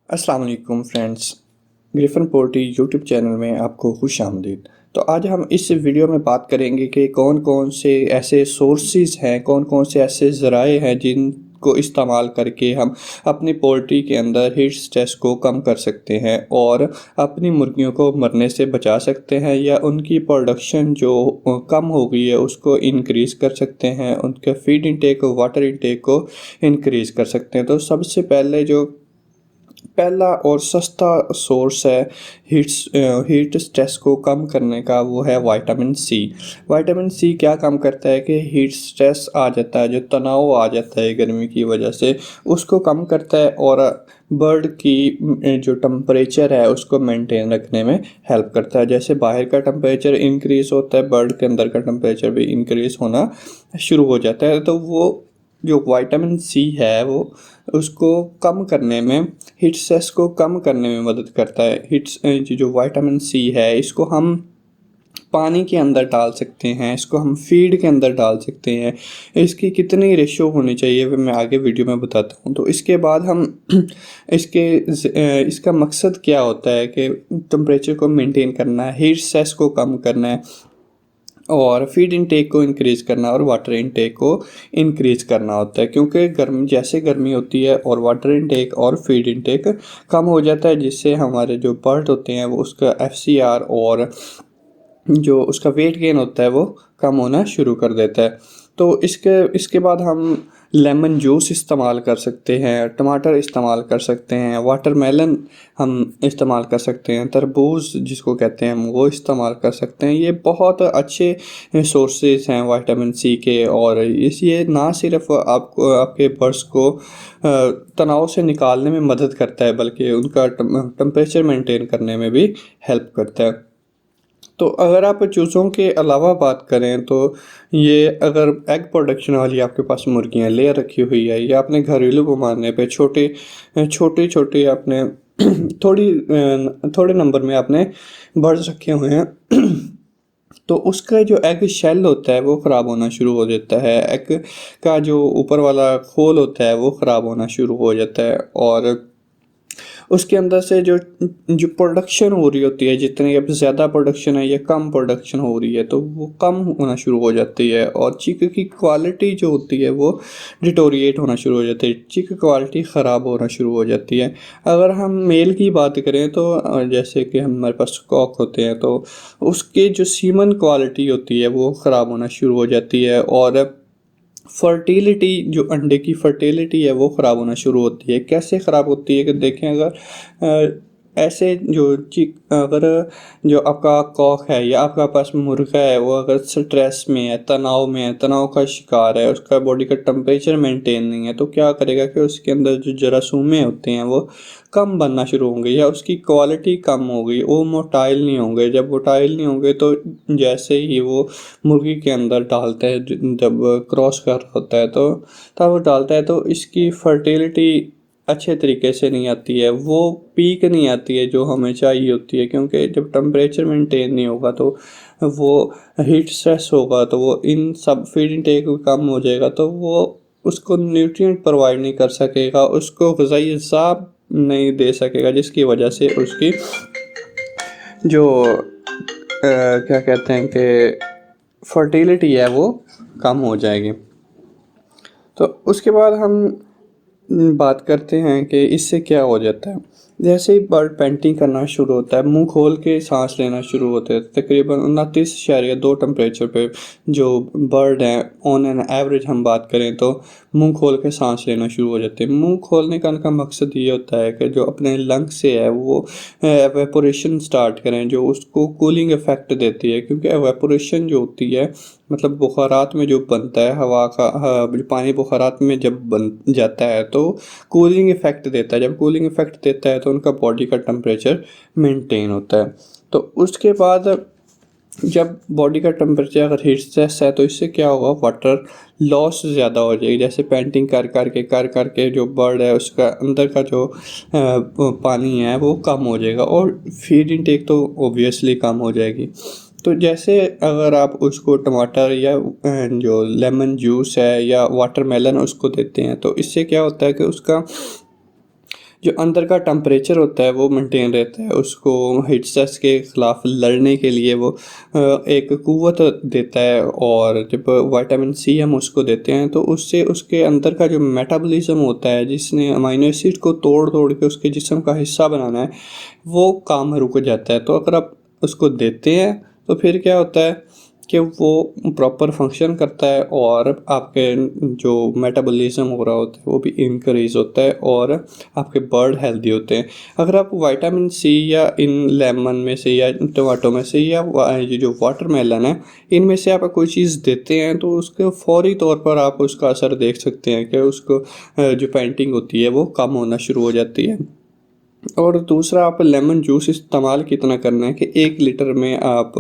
अस्सलाम वालेकुम friends. Griffin poultry YouTube channel में आपको खुश आमदीद। तो आज हम इस वीडियो में बात करेंगे कि कौन कौन से ऐसे सोर्सेज हैं, कौन कौन से ऐसे ज़राए हैं जिनको इस्तेमाल करके हम अपनी पोल्ट्री के अंदर हीट स्ट्रेस को कम कर सकते हैं और अपनी मुर्गियों को मरने से बचा सकते हैं या उनकी प्रोडक्शन जो कम हो गई है उसको इंक्रीज़ कर सकते हैं, उनके फीड इनटेक वाटर इनटेक को इंक्रीज़ कर सकते हैं। तो सबसे पहला और सस्ता सोर्स है हीट स्ट्रेस को कम करने का, वो है विटामिन सी। विटामिन सी क्या काम करता है कि हीट स्ट्रेस आ जाता है, जो तनाव आ जाता है गर्मी की वजह से, उसको कम करता है और बर्ड की जो टेम्परेचर है उसको मेंटेन रखने में हेल्प करता है। जैसे बाहर का टेम्परेचर इंक्रीज़ होता है, बर्ड के अंदर का टेम्परेचर भी इंक्रीज़ होना शुरू हो जाता है। तो वो जो विटामिन सी है वो उसको कम करने में, हीट स्ट्रेस को कम करने में मदद करता है। जो विटामिन सी है इसको हम पानी के अंदर डाल सकते हैं, इसको हम फीड के अंदर डाल सकते हैं। इसकी कितनी रेशो होनी चाहिए वो मैं आगे वीडियो में बताता हूँ। तो इसके बाद हम इसका मकसद क्या होता है कि टेम्परेचर को मेंटेन करना है, हीट स्ट्रेस को कम करना है और फीड इनटेक को इंक्रीज़ करना और वाटर इनटेक को इंक्रीज़ करना होता है। क्योंकि जैसे गर्मी होती है और वाटर इनटेक और फीड इनटेक कम हो जाता है, जिससे हमारे जो बर्ड होते हैं वो उसका एफसीआर और जो उसका वेट गेन होता है वो कम होना शुरू कर देता है। तो इसके इसके बाद हम लेमन जूस इस्तेमाल कर सकते हैं, टमाटर इस्तेमाल कर सकते हैं, वाटरमेलन हम इस्तेमाल कर सकते हैं, तरबूज जिसको कहते हैं हम वो इस्तेमाल कर सकते हैं। ये बहुत अच्छे सोर्सेज हैं विटामिन सी के और ये ना सिर्फ आपको आपके बर्ड्स को तनाव से निकालने में मदद करता है बल्कि उनका टेम्परेचर मेंटेन करने में भी हेल्प करता है। तो अगर आप चूज़ों के अलावा बात करें तो ये अगर एग प्रोडक्शन वाली आपके पास मुर्गियाँ लेयर रखी हुई है या अपने घरेलू पैमाने पे छोटे छोटे आपने थोड़े नंबर में आपने बर्ड्स रखे हुए हैं तो उसका जो एग शेल होता है वो ख़राब होना शुरू हो जाता है। एग का जो ऊपर वाला खोल होता है वो ख़राब होना शुरू हो जाता है और उसके अंदर से जो जो प्रोडक्शन हो रही होती है, जितनी अब ज़्यादा प्रोडक्शन है या कम प्रोडक्शन हो रही है तो वो कम होना शुरू हो जाती है और चिक की क्वालिटी जो होती है वो डिटोरिएट होना शुरू हो जाती है, चिक क्वालिटी ख़राब होना शुरू हो जाती है। अगर हम मेल की बात करें तो जैसे कि हमारे पास कॉक होते हैं तो उसके जो सीमन क्वालिटी होती है वो ख़राब होना शुरू हो जाती है और फर्टिलिटी, जो अंडे की फर्टिलिटी है वो ख़राब होना शुरू होती है। कैसे ख़राब होती है कि देखें, ऐसे अगर जो आपका कॉक है या आपका पास मुर्गा है वो अगर स्ट्रेस में है, तनाव में है, तनाव का शिकार है, उसका बॉडी का टेम्परेचर मेंटेन नहीं है, तो क्या करेगा कि उसके अंदर जो जरासूमें होते हैं वो कम बनना शुरू होंगे या उसकी क्वालिटी कम हो गई, वो मोटाइल नहीं होंगे। जब मोटाइल नहीं होंगे तो जैसे ही वो मुर्गी के अंदर डालता है, जब क्रॉस कर होता है तो तब वो डालता है तो इसकी फर्टिलिटी अच्छे तरीके से नहीं आती है, वो पीक नहीं आती है जो हमें चाहिए होती है। क्योंकि जब टेम्परेचर मेंटेन नहीं होगा तो वो हीट स्ट्रेस होगा तो वो इन सब फीड इनटेक कम हो जाएगा तो वो उसको न्यूट्रिएंट प्रोवाइड नहीं कर सकेगा, उसको ग़िज़ाई अज़्ज़ा नहीं दे सकेगा, जिसकी वजह से उसकी जो क्या कहते हैं कि फर्टिलिटी है वो कम हो जाएगी। तो उसके बाद हम बात करते हैं कि इससे क्या हो जाता है। जैसे ही बर्ड पेंटिंग करना शुरू होता है, मुंह खोल के सांस लेना शुरू होते हैं, तकरीबन 29.2 टेम्परेचर पे जो बर्ड हैं ऑन एन एवरेज हम बात करें तो मुंह खोल के सांस लेना शुरू हो जाते हैं। मुंह खोलने का उनका मकसद ये होता है कि जो अपने लंग से है वो एवेपोरेशन स्टार्ट करें, जो उसको कूलिंग इफ़ेक्ट देती है। क्योंकि एवेपोरेशन जो होती है मतलब बुखारात में जो बनता है हवा का, जो पानी बुखारात में जब बन जाता है तो कूलिंग इफ़ेक्ट देता है। जब कूलिंग इफ़ेक्ट देता है तो उनका बॉडी का टेम्परेचर मेंटेन होता है। तो उसके बाद जब बॉडी का टेम्परेचर अगर हीट स्ट्रेस है तो इससे क्या होगा, वाटर लॉस ज़्यादा हो जाएगी। जैसे पेंटिंग कर के जो बर्ड है उसका अंदर का जो पानी है वो कम हो जाएगा और फीड इनटेक तो ओबियसली कम हो जाएगी। तो जैसे अगर आप उसको टमाटर या जो लेमन जूस है या वाटरमेलन उसको देते हैं तो इससे क्या होता है कि उसका जो अंदर का टेम्परेचर होता है वो मेंटेन रहता है, उसको हीट स्ट्रेस के ख़िलाफ़ लड़ने के लिए वो एक क़ुव्वत देता है। और जब विटामिन सी हम उसको देते हैं तो उससे उसके अंदर का जो मेटाबॉलिज़्म होता है, जिसने अमीनो एसिड को तोड़ के उसके जिस्म का हिस्सा बनाना है, वो काम रुक जाता है। तो अगर आप उसको देते हैं तो फिर क्या होता है कि वो प्रॉपर फंक्शन करता है और आपके जो मेटाबॉलिज़्म हो रहा होता है वो भी इंक्रीज़ होता है और आपके बर्ड हेल्दी होते हैं। अगर आप विटामिन सी या इन लेमन में से या टमाटो में से या ये जो वाटरमेलन है, इनमें से आप कोई चीज़ देते हैं तो उसके फ़ौरी तौर पर आप उसका असर देख सकते हैं कि उसको जो पेंटिंग होती है वो कम होना शुरू हो जाती है। और दूसरा, आप लेमन जूस इस्तेमाल कितना करना है कि 1 लीटर में आप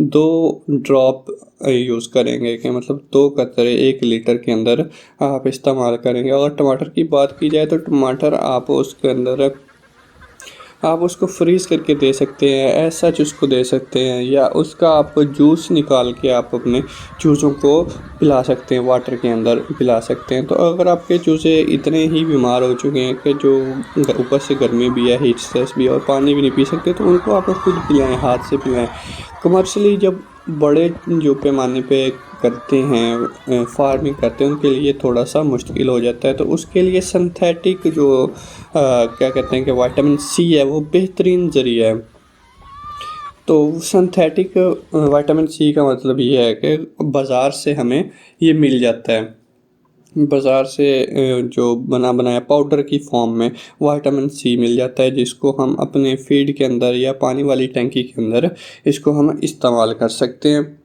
2 ड्रॉप यूज़ करेंगे, कि मतलब 2 कतरे 1 लीटर के अंदर आप इस्तेमाल करेंगे। और टमाटर की बात की जाए तो टमाटर आप उसके अंदर आप उसको फ्रीज़ करके दे सकते हैं, एज़ सच उसको दे सकते हैं, या उसका आप जूस निकाल के आप अपने चूज़ों को पिला सकते हैं, वाटर के अंदर पिला सकते हैं। तो अगर आपके चूज़े इतने ही बीमार हो चुके हैं कि जो ऊपर से गर्मी भी है, हीट स्ट्रेस भी है और पानी भी नहीं पी सकते, तो उनको आप खुद पिलाएँ, हाथ से पिलाएँ। कमर्शियली जब बड़े जो पैमाने पे करते हैं फार्मिंग करते हैं, उनके लिए थोड़ा-सा मुश्किल हो जाता है। तो उसके लिए सिंथेटिक जो क्या कहते हैं कि विटामिन सी है वो बेहतरीन ज़रिया है। तो सिंथेटिक विटामिन सी का मतलब ये है कि बाज़ार से हमें ये मिल जाता है। बाज़ार से जो बना बनाया पाउडर की फॉर्म में विटामिन सी मिल जाता है, जिसको हम अपने फीड के अंदर या पानी वाली टंकी के अंदर इसको हम इस्तेमाल कर सकते हैं।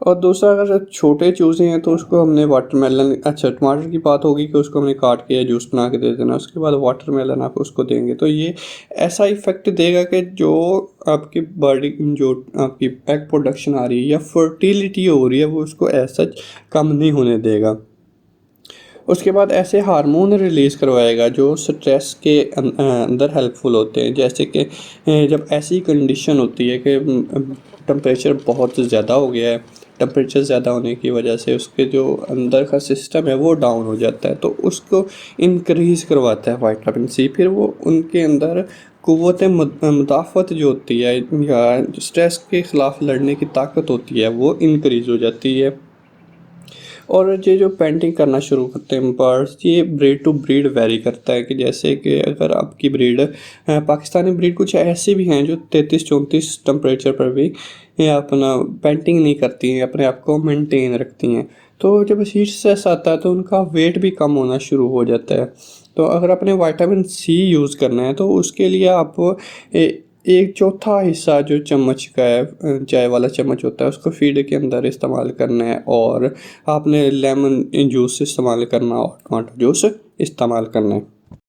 और दूसरा, अगर छोटे चूज़े हैं तो उसको हमने वाटरमेलन, अच्छा टमाटर की बात होगी कि उसको हमने काट के या जूस बना के दे देना, उसके बाद वाटरमेलन आप उसको देंगे तो ये ऐसा इफ़ेक्ट देगा कि जो आपकी बॉडी, जो आपकी एग प्रोडक्शन आ रही है या फर्टिलिटी हो रही है, वो उसको एज़ सच कम नहीं होने देगा। उसके बाद ऐसे हार्मोन रिलीज़ करवाएगा जो स्ट्रेस के अंदर हेल्पफुल होते हैं। जैसे कि जब ऐसी कंडीशन होती है कि टेम्परेचर बहुत ज़्यादा हो गया है, टेम्परेचर ज़्यादा होने की वजह से उसके जो अंदर का सिस्टम है वो डाउन हो जाता है, तो उसको इंक्रीज़ करवाता है विटामिन सी। फिर वो उनके अंदर क़ुव्वत मुदाफ़त जो होती है या स्ट्रेस के ख़िलाफ़ लड़ने की ताकत होती है वो इंक्रीज़ हो जाती है। और ये जो पेंटिंग करना शुरू करते हैं बर्ड्स, ये ब्रीड टू ब्रीड वेरी करता है। कि जैसे कि अगर आपकी ब्रीड पाकिस्तानी ब्रीड कुछ ऐसी भी हैं जो 33-34 टेम्परेचर पर भी ये अपना पेंटिंग नहीं करती हैं, अपने आप को मेंटेन रखती हैं। तो जब हीट स्ट्रेस आता है तो उनका वेट भी कम होना शुरू हो जाता है। तो अगर आपने विटामिन सी यूज़ करना है तो उसके लिए आप 1/4 हिस्सा जो चम्मच का है, चाय वाला चम्मच होता है, उसको फीड के अंदर इस्तेमाल करना है। और आपने लेमन जूस इस्तेमाल करना और टमाटर जूस इस्तेमाल करना है।